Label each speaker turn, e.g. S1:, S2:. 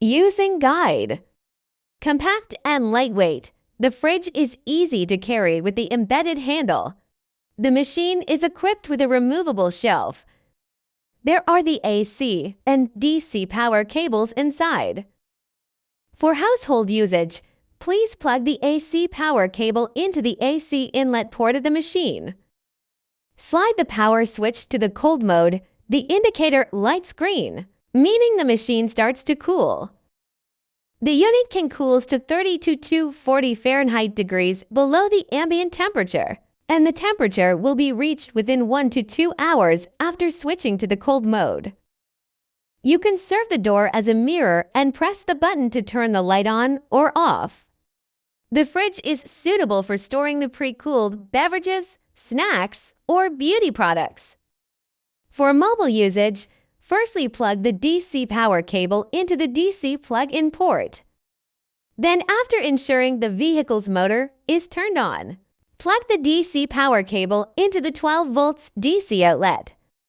S1: Using guide. Compact and lightweight, the fridge is easy to carry with the embedded handle. The machine is equipped with a removable shelf. There are the AC and DC power cables inside. For household usage, please plug the AC power cable into the AC inlet port of the machine. Slide the power switch to the cold mode. The indicator lights green, meaning the machine starts to cool. The unit can cool to 32 to 40 Fahrenheit degrees below the ambient temperature, and the temperature will be reached within 1 to 2 hours after switching to the cold mode. You can serve the door as a mirror and press the button to turn the light on or off. The fridge is suitable for storing the pre-cooled beverages, snacks, or beauty products. For mobile usage, firstly plug the DC power cable into the DC plug-in port. Then, after ensuring the vehicle's motor is turned on, plug the DC power cable into the 12 volts DC outlet.